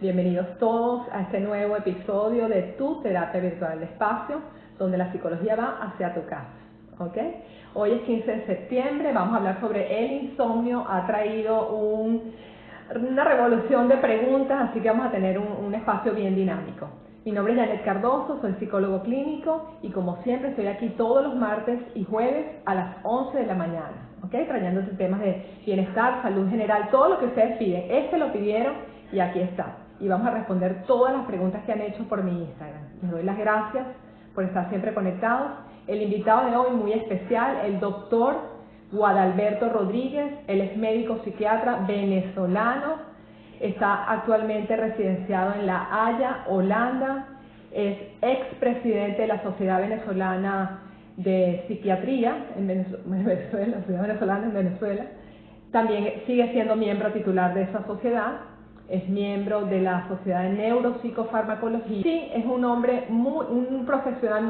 Bienvenidos todos a este nuevo episodio de Tu Terapia Virtual, el espacio donde la psicología va hacia tu casa. ¿Ok? Hoy es 15 de septiembre, vamos a hablar sobre el insomnio. Ha traído una revolución de preguntas, así que vamos a tener un espacio bien dinámico. Mi nombre es Janet Cardoso, soy psicólogo clínico y como siempre estoy aquí todos los martes y jueves a las 11 de la mañana, ¿ok? Trayéndote temas de bienestar, salud general, todo lo que ustedes piden. Lo pidieron y aquí está. Y vamos a responder todas las preguntas que han hecho por mi Instagram. Les doy las gracias por estar siempre conectados. El invitado de hoy muy especial, el doctor Guadalberto Rodríguez. Él es médico psiquiatra venezolano. Está actualmente residenciado en La Haya, Holanda. Es expresidente de la Sociedad Venezolana de Psiquiatría en Venezuela, Sociedad Venezolana en Venezuela. También sigue siendo miembro titular de esa sociedad. Es miembro de la Sociedad de Neuropsicofarmacología. Sí, es un profesional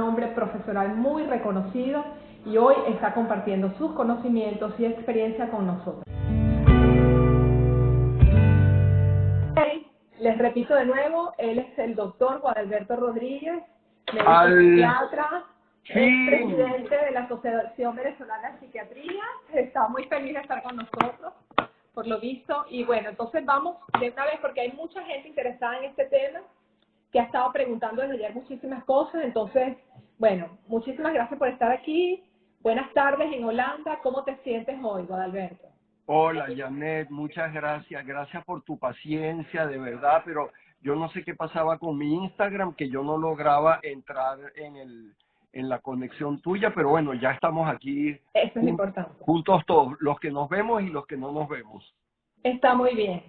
muy reconocido y hoy está compartiendo sus conocimientos y experiencia con nosotros. Les repito de nuevo, él es el doctor Guadalberto Rodríguez, médico psiquiatra, expresidente de la Asociación Venezolana de Psiquiatría. Está muy feliz de estar con nosotros, por lo visto. Y bueno, entonces vamos de una vez, porque hay mucha gente interesada en este tema, que ha estado preguntando desde ayer muchísimas cosas. Entonces, bueno, muchísimas gracias por estar aquí. Buenas tardes en Holanda. ¿Cómo te sientes hoy, Guadalberto? Hola, Janet, muchas gracias. Gracias por tu paciencia, de verdad, pero yo no sé qué pasaba con mi Instagram, que yo no lograba entrar en la conexión tuya, pero bueno, ya estamos aquí Eso es lo importante. Juntos todos, los que nos vemos y los que no nos vemos. Está muy bien.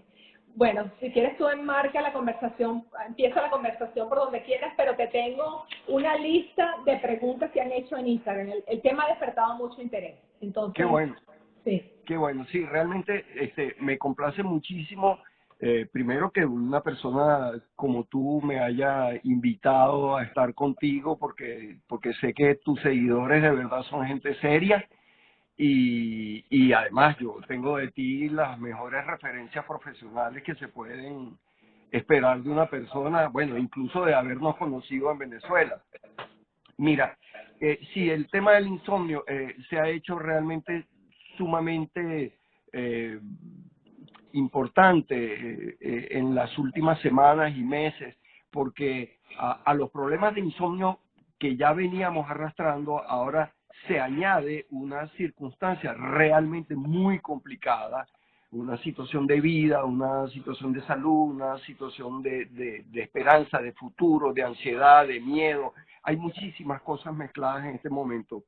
Bueno, si quieres tú enmarca la conversación, empieza la conversación por donde quieras, pero te tengo una lista de preguntas que han hecho en Instagram. El tema ha despertado mucho interés. Entonces, qué bueno. Sí. Qué bueno, sí, realmente me complace muchísimo, primero que una persona como tú me haya invitado a estar contigo, porque sé que tus seguidores de verdad son gente seria y además yo tengo de ti las mejores referencias profesionales que se pueden esperar de una persona, bueno, incluso de habernos conocido en Venezuela. Mira, sí, el tema del insomnio se ha hecho realmente sumamente importante en las últimas semanas y meses, porque a los problemas de insomnio que ya veníamos arrastrando, ahora se añade una circunstancia realmente muy complicada, una situación de vida, una situación de salud, una situación de esperanza, de futuro, de ansiedad, de miedo. Hay muchísimas cosas mezcladas en este momento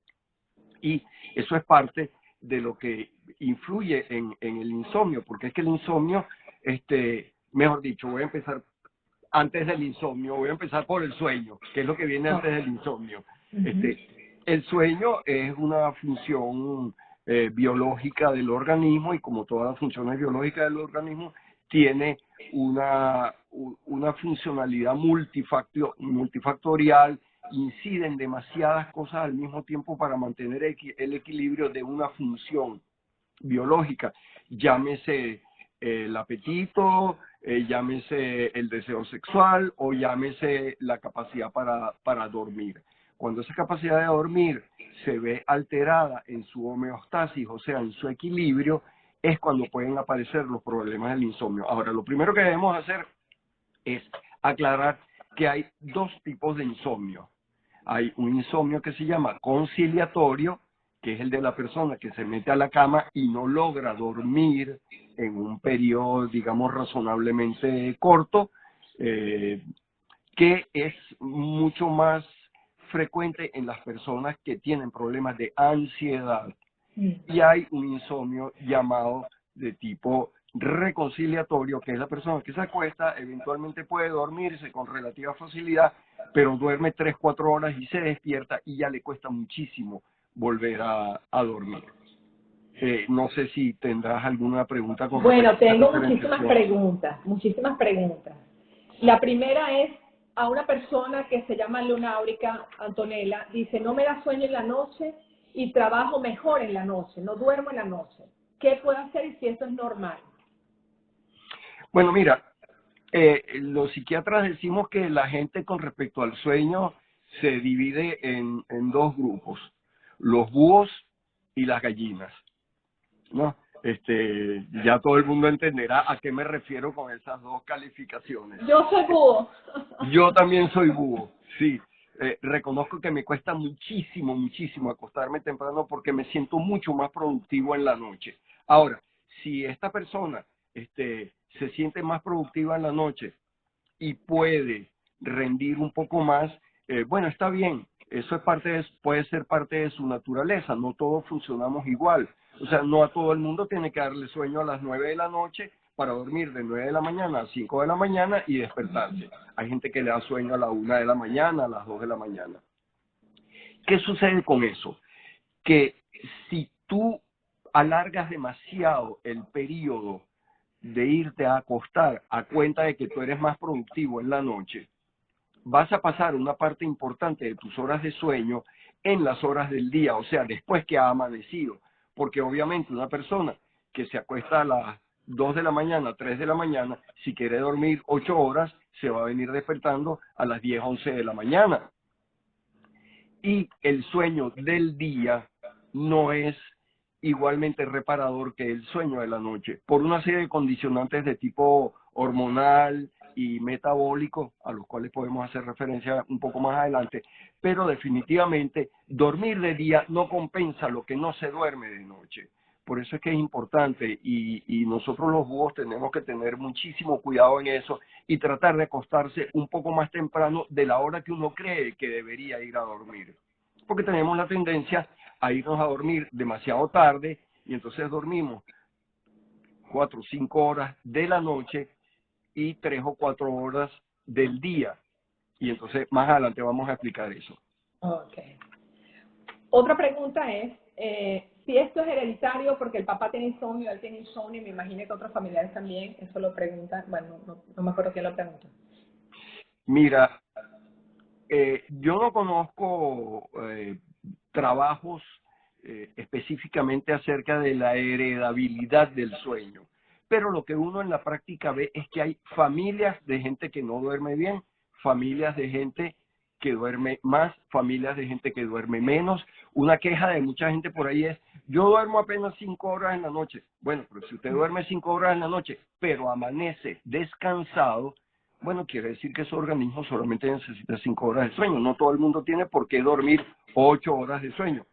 y eso es parte de lo que influye en el insomnio, porque es que el insomnio, mejor dicho, voy a empezar antes del insomnio, voy a empezar por el sueño, que es lo que viene antes del insomnio. El sueño es una función biológica del organismo y como todas las funciones biológicas del organismo, tiene una funcionalidad multifactorial, inciden demasiadas cosas al mismo tiempo para mantener el equilibrio de una función biológica, llámese el apetito, llámese el deseo sexual o llámese la capacidad para dormir. Cuando esa capacidad de dormir se ve alterada en su homeostasis, o sea, en su equilibrio, es cuando pueden aparecer los problemas del insomnio. Ahora, lo primero que debemos hacer es aclarar que hay dos tipos de insomnio. Hay un insomnio que se llama conciliatorio, que es el de la persona que se mete a la cama y no logra dormir en un periodo, digamos, razonablemente corto, que es mucho más frecuente en las personas que tienen problemas de ansiedad. Y hay un insomnio llamado de tipo reconciliatorio, que es la persona que se acuesta, eventualmente puede dormirse con relativa facilidad, pero duerme 3-4 horas y se despierta y ya le cuesta muchísimo volver a dormir. No sé si tendrás alguna pregunta con Bueno, respecto a tengo la muchísimas preguntas. La primera es a una persona que se llama Lunáurica Antonella, dice, no me da sueño en la noche y trabajo mejor en la noche, no duermo en la noche. ¿Qué puedo hacer y si eso es normal? Bueno, mira, Los psiquiatras decimos que la gente con respecto al sueño se divide en dos grupos, los búhos y las gallinas, ¿no? Ya todo el mundo entenderá a qué me refiero con esas dos calificaciones. Yo soy búho. Yo también soy búho, sí. Reconozco que me cuesta muchísimo, muchísimo acostarme temprano porque me siento mucho más productivo en la noche. Ahora, si esta persona se siente más productiva en la noche y puede rendir un poco más, bueno, está bien. Eso es puede ser parte de su naturaleza. No todos funcionamos igual. O sea, no a todo el mundo tiene que darle sueño a las 9 de la noche para dormir de 9 de la mañana a 5 de la mañana y despertarse. Hay gente que le da sueño a la 1 de la mañana, a las 2 de la mañana. ¿Qué sucede con eso? Que si tú alargas demasiado el periodo de irte a acostar a cuenta de que tú eres más productivo en la noche, vas a pasar una parte importante de tus horas de sueño en las horas del día, o sea, después que ha amanecido, porque obviamente una persona que se acuesta a las 2 de la mañana, 3 de la mañana, si quiere dormir 8 horas, se va a venir despertando a las 10, 11 de la mañana. Y el sueño del día no es igualmente reparador que el sueño de la noche, por una serie de condicionantes de tipo hormonal y metabólico, a los cuales podemos hacer referencia un poco más adelante, pero definitivamente dormir de día no compensa lo que no se duerme de noche. Por eso es que es importante y nosotros los búhos tenemos que tener muchísimo cuidado en eso y tratar de acostarse un poco más temprano de la hora que uno cree que debería ir a dormir. Porque tenemos la tendencia a irnos a dormir demasiado tarde y entonces dormimos 4 o 5 horas de la noche y 3 o 4 horas del día. Y entonces más adelante vamos a explicar eso. Ok. Otra pregunta es, si esto es hereditario porque el papá tiene insomnio, él tiene insomnio, me imagino que otros familiares también, eso lo preguntan, bueno, no me acuerdo quién lo pregunta. Mira, yo no conozco trabajos específicamente acerca de la heredabilidad del sueño, pero lo que uno en la práctica ve es que hay familias de gente que no duerme bien, familias de gente que duerme más, familias de gente que duerme menos. Una queja de mucha gente por ahí es, yo duermo apenas 5 horas en la noche. Bueno, pero si usted duerme 5 horas en la noche, pero amanece descansado, bueno, quiere decir que su organismo solamente necesita 5 horas de sueño. No todo el mundo tiene por qué dormir 8 horas de sueño.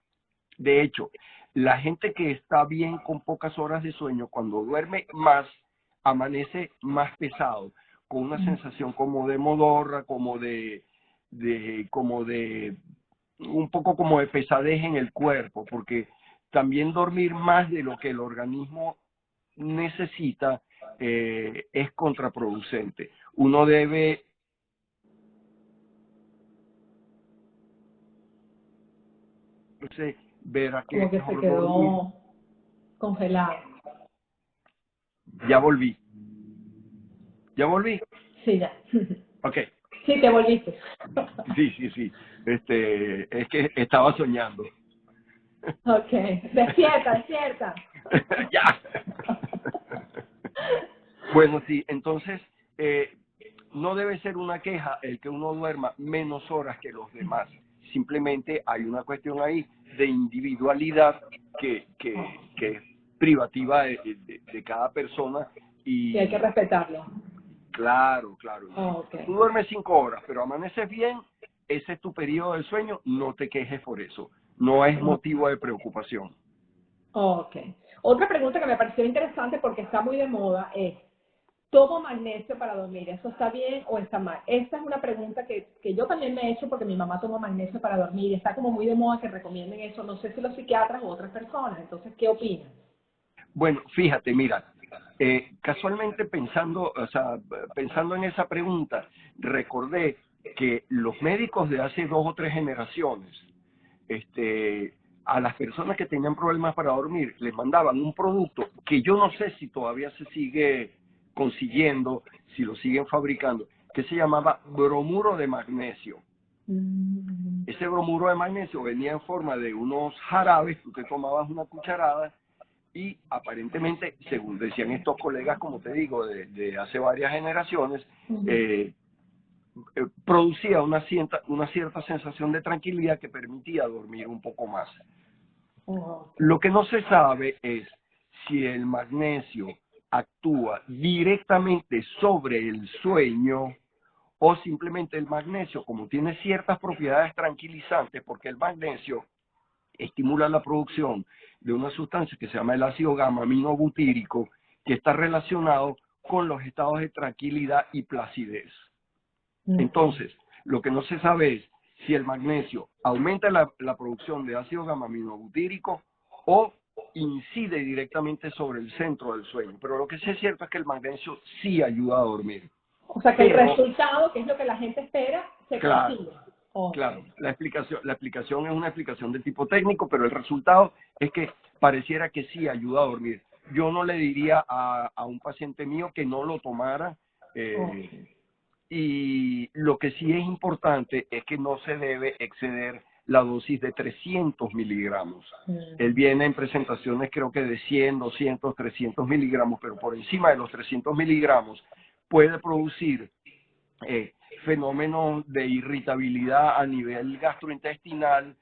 De hecho, la gente que está bien con pocas horas de sueño, cuando duerme más, amanece más pesado, con una sensación como de modorra, como de un poco como de pesadez en el cuerpo, porque también dormir más de lo que el organismo necesita es contraproducente. Uno debe ver a qué Como es que se mejor dormir. quedó congelado. Ya volví, ya volví. Sí, ya. Ok, Sí, te volviste. sí, sí, sí. Es que estaba soñando. Ok, despierta, despierta. Ya. Bueno, sí, entonces no debe ser una queja el que uno duerma menos horas que los demás. Simplemente hay una cuestión ahí de individualidad que es privativa de cada persona Y hay que y respetarlo. claro, claro. Y si Ok, tú duermes 5 horas pero amaneces bien, ese es tu periodo de sueño, no te quejes por eso. No es motivo de preocupación. ok. Otra pregunta que me pareció interesante porque está muy de moda es, ¿tomo magnesio para dormir? ¿Eso está bien o está mal? Esta es una pregunta que yo también me he hecho porque mi mamá toma magnesio para dormir y está como muy de moda que recomienden eso. No sé si los psiquiatras u otras personas. Entonces, ¿qué opinan? Bueno, fíjate, mira, casualmente pensando, o sea, pensando en esa pregunta, recordé que los médicos de hace 2 o 3 generaciones, a las personas que tenían problemas para dormir, les mandaban un producto que yo no sé si todavía se sigue consiguiendo, si lo siguen fabricando, que se llamaba bromuro de magnesio. Mm. Ese bromuro de magnesio venía en forma de unos jarabes, tú te tomabas una cucharada y aparentemente, según decían estos colegas, como te digo, de hace varias generaciones, producía una cierta sensación de tranquilidad que permitía dormir un poco más. Lo que no se sabe es si el magnesio actúa directamente sobre el sueño o simplemente el magnesio, como tiene ciertas propiedades tranquilizantes, porque el magnesio estimula la producción de una sustancia que se llama el ácido gamma-aminobutírico, que está relacionado con los estados de tranquilidad y placidez. Entonces, lo que no se sabe es si el magnesio aumenta la producción de ácido gamma-aminobutírico o incide directamente sobre el centro del sueño. Pero lo que sí es cierto es que el magnesio sí ayuda a dormir. O sea que el resultado, que es lo que la gente espera, se consigue. Claro, la explicación es una explicación de tipo técnico, pero el resultado es que pareciera que sí ayuda a dormir. Yo no le diría a un paciente mío que no lo tomara, y lo que sí es importante es que no se debe exceder la dosis de 300 miligramos. Él viene en presentaciones creo que de 100, 200, 300 miligramos, pero por encima de los 300 miligramos puede producir fenómenos de irritabilidad a nivel gastrointestinal.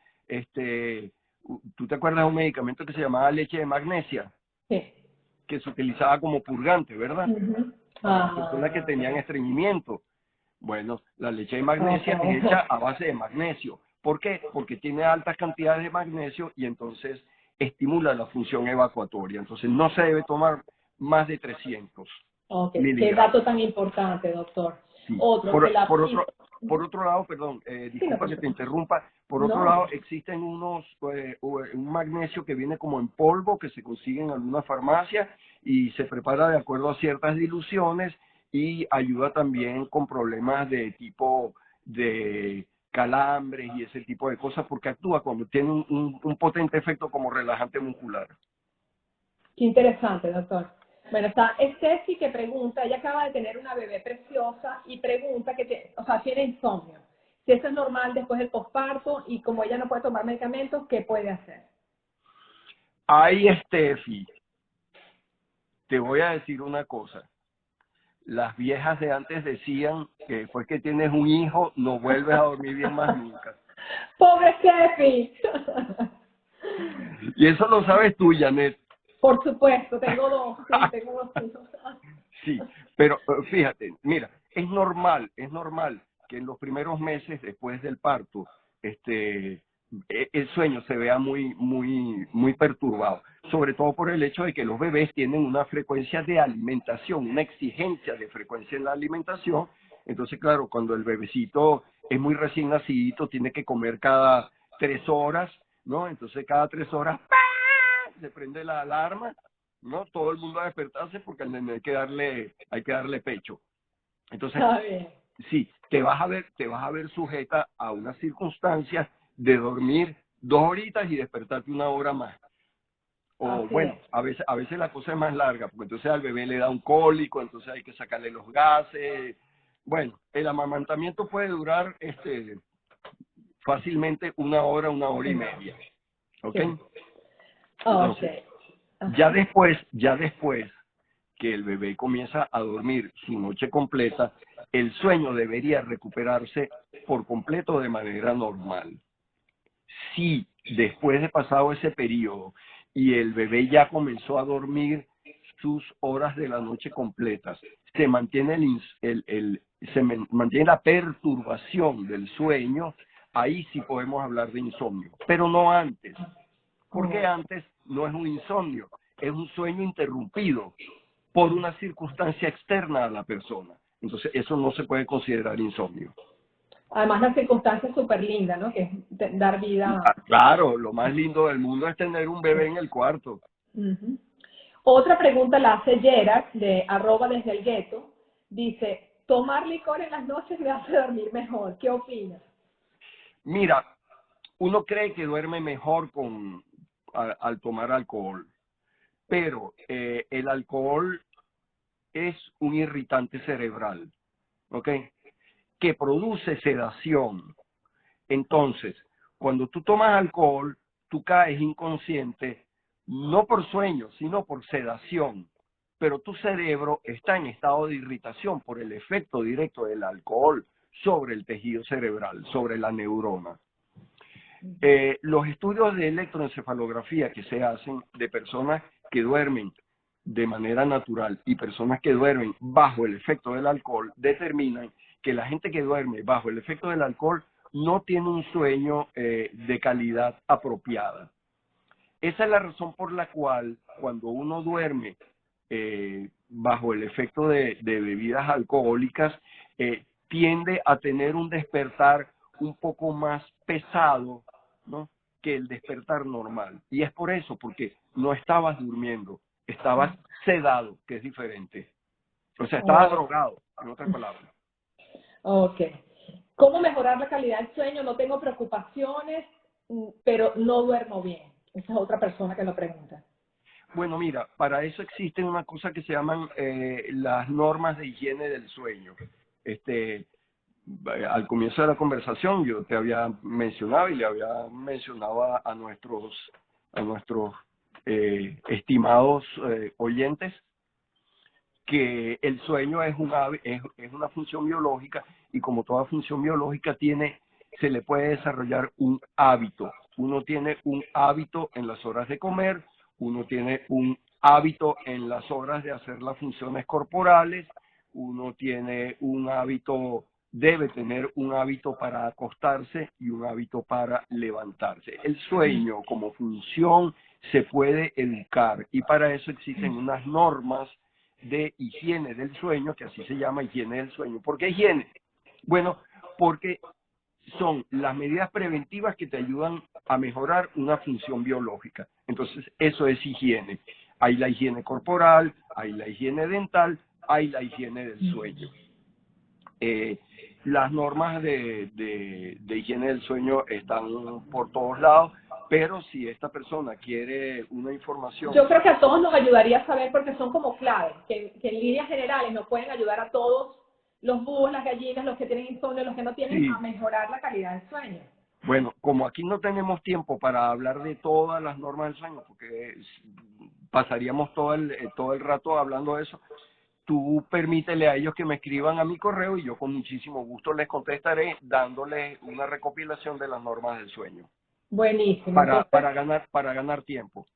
¿Tú te acuerdas de un medicamento que se llamaba leche de magnesia? Sí. Que se utilizaba como purgante, ¿verdad? Para las personas que tenían estreñimiento. Bueno, la leche de magnesia es hecha a base de magnesio. ¿Por qué? Porque tiene altas cantidades de magnesio y entonces estimula la función evacuatoria. Entonces no se debe tomar más de 300 miligramos. Qué dato tan importante, doctor. Sí. Por otro lado, perdón, disculpa que te interrumpa, por otro lado existen un magnesio que viene como en polvo que se consigue en alguna farmacia y se prepara de acuerdo a ciertas diluciones y ayuda también con problemas de tipo de calambres y ese tipo de cosas porque actúa como tiene un potente efecto como relajante muscular. Qué interesante, doctor. Bueno, está Steffi que pregunta, ella acaba de tener una bebé preciosa y pregunta tiene insomnio. Si eso es normal después del posparto y como ella no puede tomar medicamentos, ¿qué puede hacer? Ay, Steffi, te voy a decir una cosa. Las viejas de antes decían que después que tienes un hijo no vuelves a dormir bien más nunca. ¡Pobre Steffi! Y eso lo sabes tú, Janet. Por supuesto, tengo dos hijos. Sí, pero fíjate, mira, es normal que en los primeros meses después del parto, el sueño se vea muy perturbado, sobre todo por el hecho de que los bebés tienen una frecuencia de alimentación, una exigencia de frecuencia en la alimentación. Entonces, claro, cuando el bebecito es muy recién nacidito, tiene que comer cada 3 horas, ¿no? Entonces cada 3 horas ¡pah! Se prende la alarma, ¿no? Todo el mundo a despertarse porque al nene hay que darle pecho. Entonces, sí, te vas a ver sujeta a unas circunstancias de dormir 2 horitas y despertarte 1 hora más. O bueno, a veces la cosa es más larga, porque entonces al bebé le da un cólico, entonces hay que sacarle los gases. Bueno, el amamantamiento puede durar fácilmente 1 hora, 1 hora y media. ¿Ok? Entonces, ya después que el bebé comienza a dormir su noche completa, el sueño debería recuperarse por completo de manera normal. Si después de pasado ese periodo y el bebé ya comenzó a dormir sus horas de la noche completas, se mantiene mantiene la perturbación del sueño, ahí sí podemos hablar de insomnio, pero no antes, porque antes no es un insomnio, es un sueño interrumpido por una circunstancia externa a la persona. Entonces, eso no se puede considerar insomnio. Además, la circunstancia es súper linda, ¿no? Que es dar vida. Claro, lo más lindo del mundo es tener un bebé en el cuarto. Otra pregunta la hace Gerard, de @desdelgueto. Dice, tomar licor en las noches me hace dormir mejor. ¿Qué opinas? Mira, uno cree que duerme mejor al tomar alcohol, pero el alcohol es un irritante cerebral, ¿ok? Que produce sedación. Entonces, cuando tú tomas alcohol, tú caes inconsciente no por sueño, sino por sedación. Pero tu cerebro está en estado de irritación por el efecto directo del alcohol sobre el tejido cerebral, sobre la neurona. Los estudios de electroencefalografía que se hacen de personas que duermen de manera natural y personas que duermen bajo el efecto del alcohol determinan que la gente que duerme bajo el efecto del alcohol no tiene un sueño de calidad apropiada. Esa es la razón por la cual cuando uno duerme bajo el efecto de bebidas alcohólicas, tiende a tener un despertar un poco más pesado, ¿no?, que el despertar normal. Y es por eso, porque no estabas durmiendo, estabas sedado, que es diferente. O sea, estabas Oh, drogado, en otras palabras. ok. ¿Cómo mejorar la calidad del sueño? No tengo preocupaciones, pero no duermo bien. Esa es otra persona que lo pregunta. Bueno, mira, para eso existen una cosa que se llaman las normas de higiene del sueño. Al comienzo de la conversación yo te había mencionado y le había mencionado a nuestros estimados oyentes que el sueño es una función biológica y como toda función biológica se le puede desarrollar un hábito. Uno tiene un hábito en las horas de comer, uno tiene un hábito en las horas de hacer las funciones corporales, uno tiene un hábito, debe tener un hábito para acostarse y un hábito para levantarse. El sueño como función se puede educar y para eso existen unas normas de higiene del sueño, que así se llama higiene del sueño. ¿Por qué higiene? Bueno, porque son las medidas preventivas que te ayudan a mejorar una función biológica. Entonces, eso es higiene. Hay la higiene corporal, hay la higiene dental, hay la higiene del sueño. Las normas de higiene del sueño están por todos lados, pero si esta persona quiere una información. Yo creo que a todos nos ayudaría a saber porque son como claves, que en líneas generales nos pueden ayudar a todos, los búhos, las gallinas, los que tienen insomnio, los que no tienen, a Sí, mejorar la calidad del sueño. bueno, como aquí no tenemos tiempo para hablar de todas las normas del sueño, porque pasaríamos todo el rato hablando de eso, tú permítele a ellos que me escriban a mi correo y yo con muchísimo gusto les contestaré dándoles una recopilación de las normas del sueño Buenísimo. para, Entonces, para ganar, para ganar tiempo.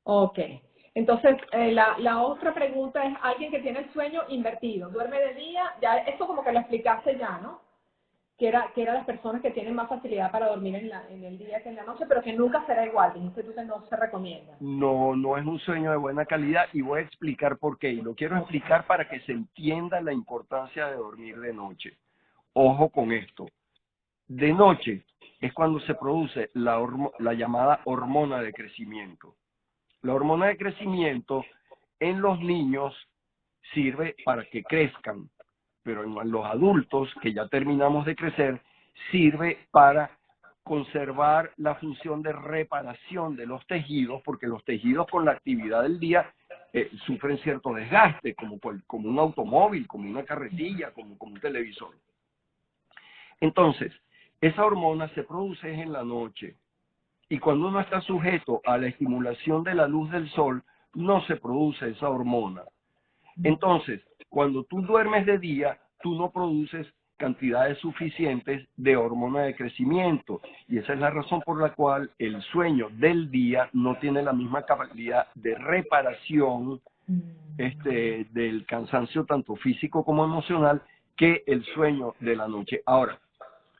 ok. Entonces, la otra pregunta es alguien que tiene el sueño invertido, duerme de día, ya esto como que lo explicaste ya, ¿no? Que era las personas que tienen más facilidad para dormir en el día que en la noche, pero que nunca será igual, dijiste tú que no se recomienda. No, no es un sueño de buena calidad y voy a explicar por qué. Y lo quiero explicar para que se entienda la importancia de dormir de noche. Ojo con esto. De noche es cuando se produce la llamada hormona de crecimiento. La hormona de crecimiento en los niños sirve para que crezcan, pero en los adultos que ya terminamos de crecer, sirve para conservar la función de reparación de los tejidos, porque los tejidos con la actividad del día sufren cierto desgaste, como un automóvil, como una carretilla, como un televisor. Entonces, esa hormona se produce en la noche y cuando uno está sujeto a la estimulación de la luz del sol, no se produce esa hormona. Entonces, cuando tú duermes de día, tú no produces cantidades suficientes de hormona de crecimiento y esa es la razón por la cual el sueño del día no tiene la misma capacidad de reparación del cansancio tanto físico como emocional que el sueño de la noche. Ahora,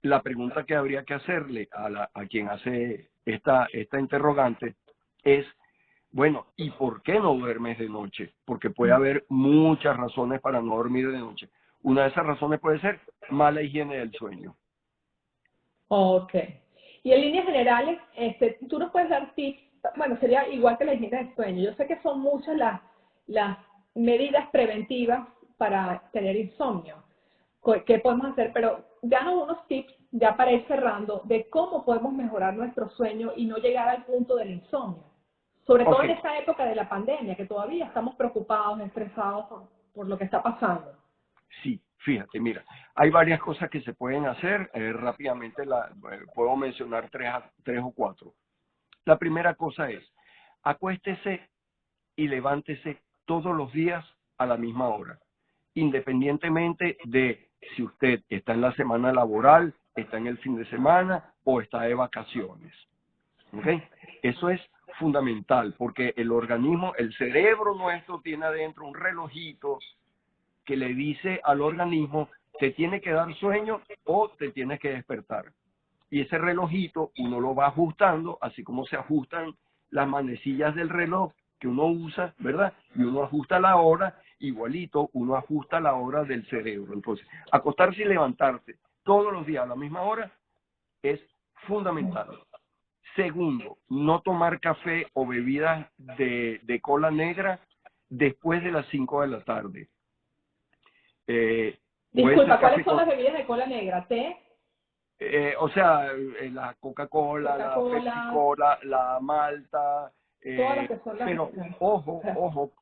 la pregunta que habría que hacerle a quien hace esta interrogante es, bueno, ¿y por qué no duermes de noche? Porque puede haber muchas razones para no dormir de noche. Una de esas razones puede ser mala higiene del sueño. Ok. Y en líneas generales, tú nos puedes dar tips, bueno, sería igual que la higiene del sueño. Yo sé que son muchas las medidas preventivas para tener insomnio. ¿Qué podemos hacer? Pero danos unos tips, ya para ir cerrando, de cómo podemos mejorar nuestro sueño y no llegar al punto del insomnio. Sobre todo Ok, en esta época de la pandemia, que todavía estamos preocupados, estresados por lo que está pasando. sí, fíjate, mira, hay varias cosas que se pueden hacer. Rápidamente puedo mencionar tres o cuatro. La primera cosa es, acuéstese y levántese todos los días a la misma hora, independientemente de si usted está en la semana laboral, está en el fin de semana o está de vacaciones. ¿Ok? Eso es fundamental porque el organismo, el cerebro nuestro tiene adentro un relojito que le dice al organismo, te tiene que dar sueño o te tienes que despertar. Y ese relojito uno lo va ajustando, así como se ajustan las manecillas del reloj que uno usa, ¿verdad? Y uno ajusta la hora, igualito uno ajusta la hora del cerebro. Entonces, acostarse y levantarse todos los días a la misma hora es fundamental. Segundo, no tomar café o bebidas de cola negra después de las 5 de la tarde. Puede ser Disculpa, ¿cuáles café son con, las bebidas de cola negra? ¿Té? o sea, la Coca-Cola, la Coca-Cola, Pepsi-Cola, la Malta, todas las que son las... pero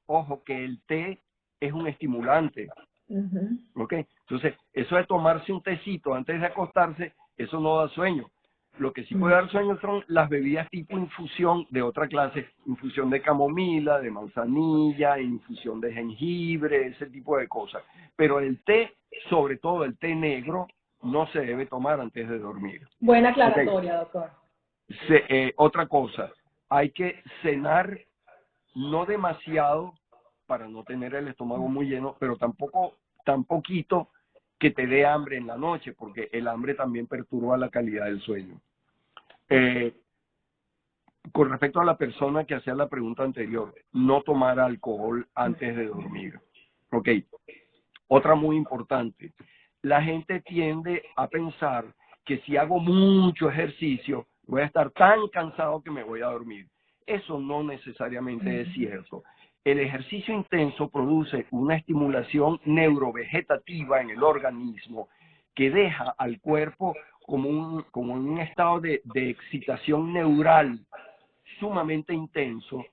ojo, que el té es un estimulante, Ujú. ¿ok? Entonces, eso de tomarse un tecito antes de acostarse, eso no da sueño. Lo que sí puede dar sueño son las bebidas tipo infusión de otra clase, infusión de camomila, de manzanilla, infusión de jengibre, ese tipo de cosas. Pero el té, sobre todo el té negro, no se debe tomar antes de dormir. Buena ¿Ok? aclaratoria, doctor. Otra cosa, hay que cenar no demasiado para no tener el estómago muy lleno, pero tampoco tan poquito que te dé hambre en la noche, porque el hambre también perturba la calidad del sueño. Eh, con respecto a la persona que hacía la pregunta anterior, no tomar alcohol antes de dormir. Ok, otra muy importante, la gente tiende a pensar que si hago mucho ejercicio, voy a estar tan cansado que me voy a dormir. Eso no necesariamente es cierto. El ejercicio intenso produce una estimulación neurovegetativa en el organismo que deja al cuerpo como en un estado de excitación neural sumamente intenso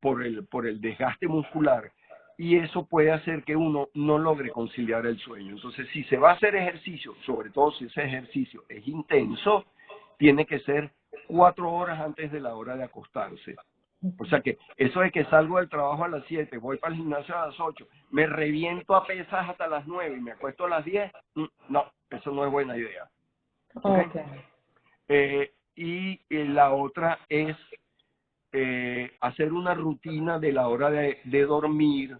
por el desgaste muscular, y eso puede hacer que uno no logre conciliar el sueño. Entonces, si se va a hacer ejercicio, sobre todo si ese ejercicio es intenso, tiene que ser 4 horas antes de la hora de acostarse. O sea que eso de que salgo del trabajo a las 7, voy para el gimnasio a las 8, me reviento a pesas hasta las 9 y me acuesto a las 10, no, eso no es buena idea. ¿Ok? Ok. Y la otra es hacer una rutina de la hora de dormir,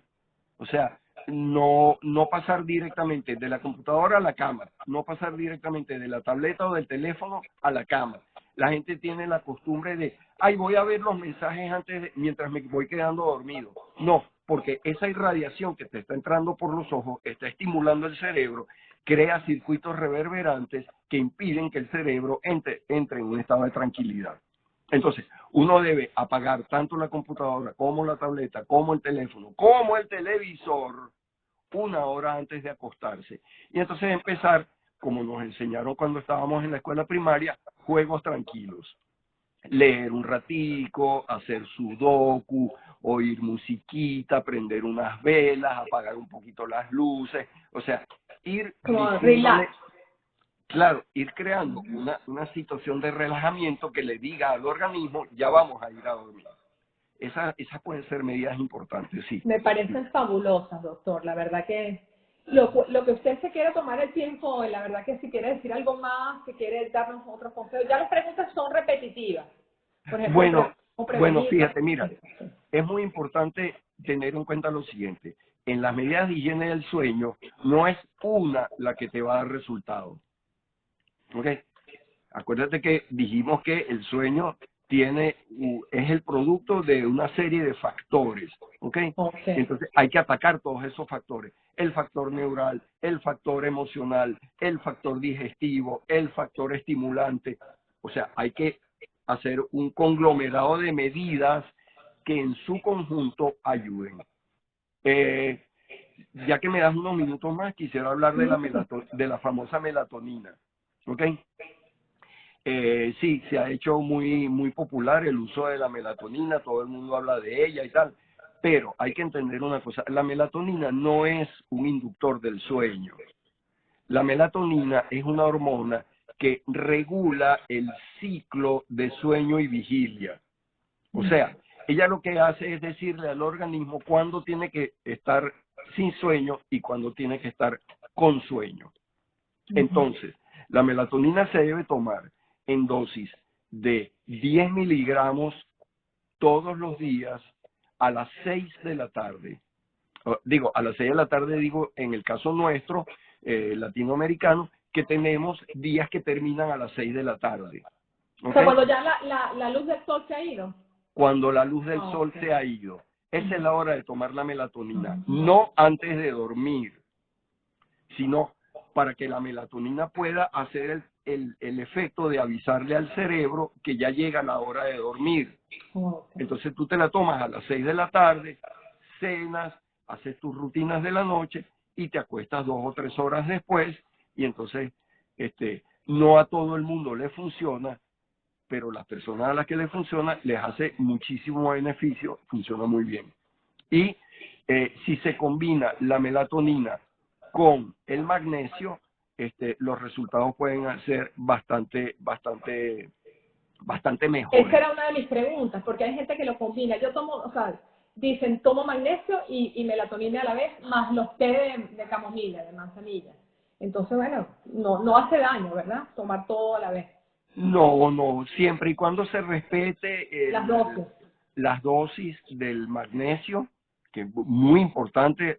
o sea, no pasar directamente de la computadora a la cama, no pasar directamente de la tableta o del teléfono a la cama. La gente tiene la costumbre de, ay, voy a ver los mensajes mientras me voy quedando dormido. No, porque esa irradiación que te está entrando por los ojos está estimulando el cerebro, crea circuitos reverberantes que impiden que el cerebro entre en un estado de tranquilidad. Entonces, uno debe apagar tanto la computadora como la tableta, como el teléfono, como el televisor, 1 hora antes de acostarse. Y entonces empezar, como nos enseñaron cuando estábamos en la escuela primaria, juegos tranquilos. Leer un ratico, hacer sudoku, oír musiquita, prender unas velas, apagar un poquito las luces, o sea, ir Como diciéndole. relax. Claro, ir creando una situación de relajamiento que le diga al organismo, ya vamos a ir a dormir. Esas pueden ser medidas importantes, sí. Me Sí. parecen fabulosas, doctor. La verdad que lo que usted se quiera tomar el tiempo, la verdad que si quiere decir algo más, si quiere darnos otros consejos, ya las preguntas son repetitivas. Por ejemplo, cómo Bueno, prevenir. fíjate, mira, es muy importante tener en cuenta lo siguiente. En las medidas de higiene del sueño, no es una la que te va a dar resultado. ¿Ok? Acuérdate que dijimos que el sueño es el producto de una serie de factores, ¿ok? Ok. Entonces hay que atacar todos esos factores. El factor neural, el factor emocional, el factor digestivo, el factor estimulante. O sea, hay que hacer un conglomerado de medidas que en su conjunto ayuden. Eh, ya que me das unos minutos más, quisiera hablar de la famosa melatonina, ¿ok? Sí, se ha hecho muy popular el uso de la melatonina, todo el mundo habla de ella y tal, pero hay que entender una cosa, la melatonina no es un inductor del sueño. La melatonina es una hormona que regula el ciclo de sueño y vigilia. O sea, ella lo que hace es decirle al organismo cuándo tiene que estar sin sueño y cuándo tiene que estar con sueño. Entonces, la melatonina se debe tomar en dosis de 10 miligramos todos los días a las 6 de la tarde. Digo, a las 6 de la tarde, digo, en el caso nuestro, latinoamericano, que tenemos días que terminan a las 6 de la tarde. O sea, cuando ya la luz del sol se ha ido. Cuando la luz del sol se ha ido. Esa es la hora de tomar la melatonina. No antes de dormir, sino para que la melatonina pueda hacer el efecto de avisarle al cerebro que ya llega la hora de dormir. Entonces tú te la tomas a las 6 de la tarde, cenas, haces tus rutinas de la noche y te acuestas 2 o 3 horas después, y entonces no a todo el mundo le funciona, pero las personas a las que le funciona les hace muchísimo beneficio, funciona muy bien. Y si se combina la melatonina con el magnesio, los resultados pueden ser bastante mejores. Esa era una de mis preguntas, porque hay gente que lo combina. Yo tomo, o sea, dicen tomo magnesio y melatonina a la vez, más los té de camomila, de manzanilla. Entonces, bueno, no hace daño, ¿verdad? Tomar todo a la vez. No, siempre y cuando se respete las dosis del magnesio, que es muy importante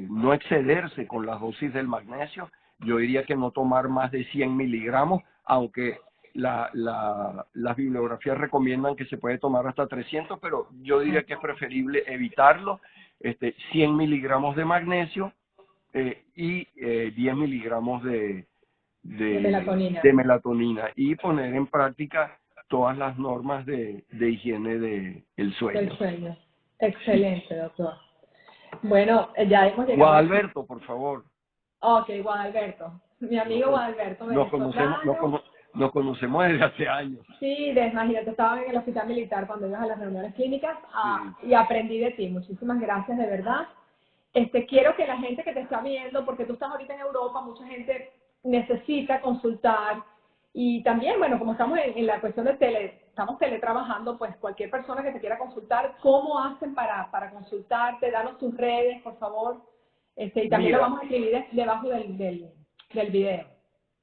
no excederse con las dosis del magnesio. Yo diría que no tomar más de 100 miligramos, aunque las bibliografías recomiendan que se puede tomar hasta 300, pero yo diría que es preferible evitarlo. 100 miligramos de magnesio y 10 miligramos de melatonina, y poner en práctica todas las normas de higiene del sueño. Del sueño. Excelente, doctor. Bueno, ya hemos llegado. Guadalberto, por favor. Ok, Guadalberto. Mi amigo Guadalberto. Nos conocemos desde hace años. Sí, imagínate, estaba en el hospital militar cuando ibas a las reuniones clínicas y aprendí de ti. Muchísimas gracias, de verdad. Quiero que la gente que te está viendo, porque tú estás ahorita en Europa, mucha gente necesita consultar, y también, bueno, como estamos en la cuestión de estamos teletrabajando, pues cualquier persona que te quiera consultar, ¿cómo hacen para consultarte? Danos tus redes, por favor, y también lo vamos a escribir debajo del video.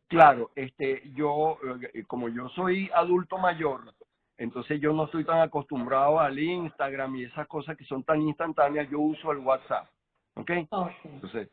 Claro, como yo soy adulto mayor, entonces yo no estoy tan acostumbrado al Instagram y esas cosas que son tan instantáneas. Yo uso el WhatsApp, ¿ok? Entonces,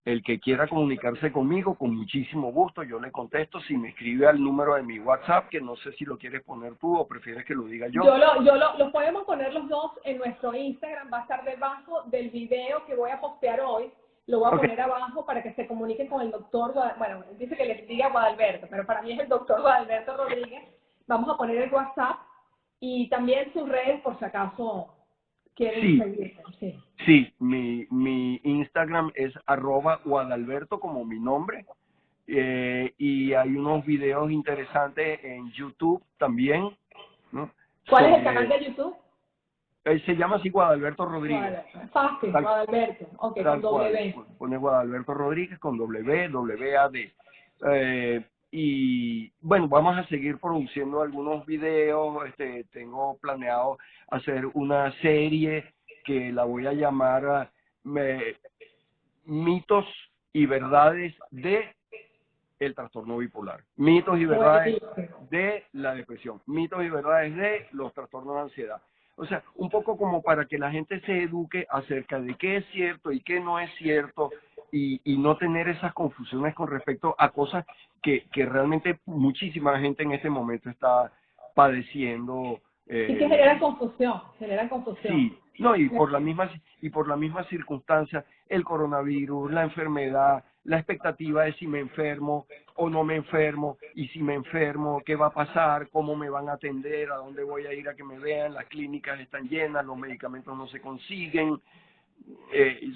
el que quiera comunicarse conmigo, con muchísimo gusto, yo le contesto. Si me escribe al número de mi WhatsApp, que no sé si lo quieres poner tú o prefieres que lo diga yo. Lo podemos poner los dos en nuestro Instagram, va a estar debajo del video que voy a postear hoy. Lo voy a poner abajo para que se comuniquen con el doctor, bueno, dice que les diga Guadalberto, pero para mí es el doctor Guadalberto Rodríguez. Vamos a poner el WhatsApp y también sus redes por si acaso quieren seguirme. Sí, mi Instagram es @Guadalberto, como mi nombre, y hay unos videos interesantes en YouTube también, ¿no? ¿Cuál es el canal de YouTube? Se llama así Guadalberto Rodríguez. Fácil, Guadalberto. Ok, con W. Pone Guadalberto Rodríguez con W-A-D. Y bueno, vamos a seguir produciendo algunos videos. Tengo planeado hacer una serie que la voy a llamar Mitos y Verdades de el trastorno bipolar. Mitos y verdades de la depresión. Mitos y verdades de los trastornos de ansiedad. O sea, un poco como para que la gente se eduque acerca de qué es cierto y qué no es cierto, y no tener esas confusiones con respecto a cosas que realmente muchísima gente en este momento está padeciendo. Y que generan confusión, Sí, no, y por la misma circunstancia, el coronavirus, la enfermedad, la expectativa de si me enfermo o no me enfermo, y si me enfermo, ¿qué va a pasar? ¿Cómo me van a atender? ¿A dónde voy a ir a que me vean? Las clínicas están llenas, los medicamentos no se consiguen.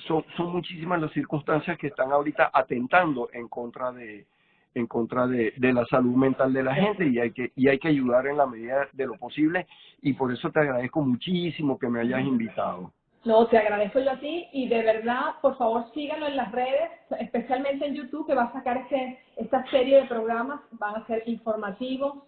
Son muchísimas las circunstancias que están ahorita atentando en contra de la salud mental de la gente, y hay que ayudar en la medida de lo posible, y por eso te agradezco muchísimo que me hayas invitado. No, te agradezco yo a ti, y de verdad, por favor, síganlo en las redes, especialmente en YouTube, que va a sacar esta serie de programas, van a ser informativos,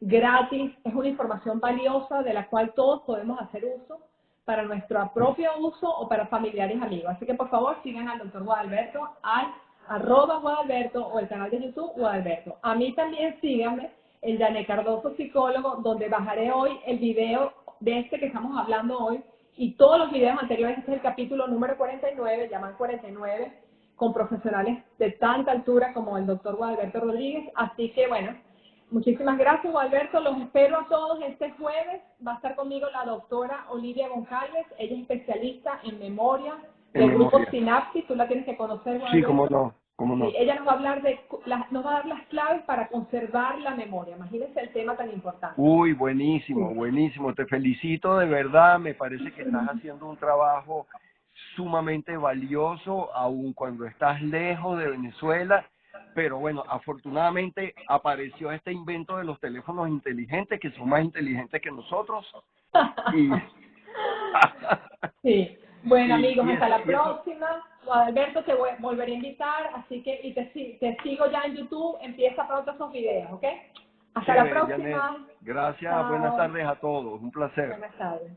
gratis, es una información valiosa de la cual todos podemos hacer uso para nuestro propio uso o para familiares y amigos. Así que por favor sigan al doctor Guadalberto, al @Guadalberto o el canal de YouTube Guadalberto. A mí también síganme en Janet Cardoso Psicólogo, donde bajaré hoy el video de este que estamos hablando hoy y todos los videos anteriores. Este es el capítulo número 49, llaman 49, con profesionales de tanta altura como el doctor Guadalberto Rodríguez. Así que bueno, muchísimas gracias, Guadalberto. Los espero a todos este jueves. Va a estar conmigo la doctora Olivia González. Ella es especialista en memoria En del grupo memoria. Synapsis. Tú la tienes que conocer, Sí, Guadalberto. cómo Sí, no. ella nos va a hablar nos va a dar las claves para conservar la memoria. Imagínense el tema tan importante. Uy, buenísimo, Sí. buenísimo. Te felicito de verdad. Me parece que estás haciendo un trabajo sumamente valioso, aun cuando estás lejos de Venezuela. Pero bueno, afortunadamente apareció este invento de los teléfonos inteligentes, que son más inteligentes que nosotros. Y, Sí. Bueno, amigos, y hasta eso, la próxima. Guadalberto, te volveré a invitar, así que te sigo ya en YouTube. Empieza pronto esos videos, ¿ok? Hasta la chévere, Janet. próxima. Gracias, buenas Chao. tardes a todos. Un placer. Buenas tardes.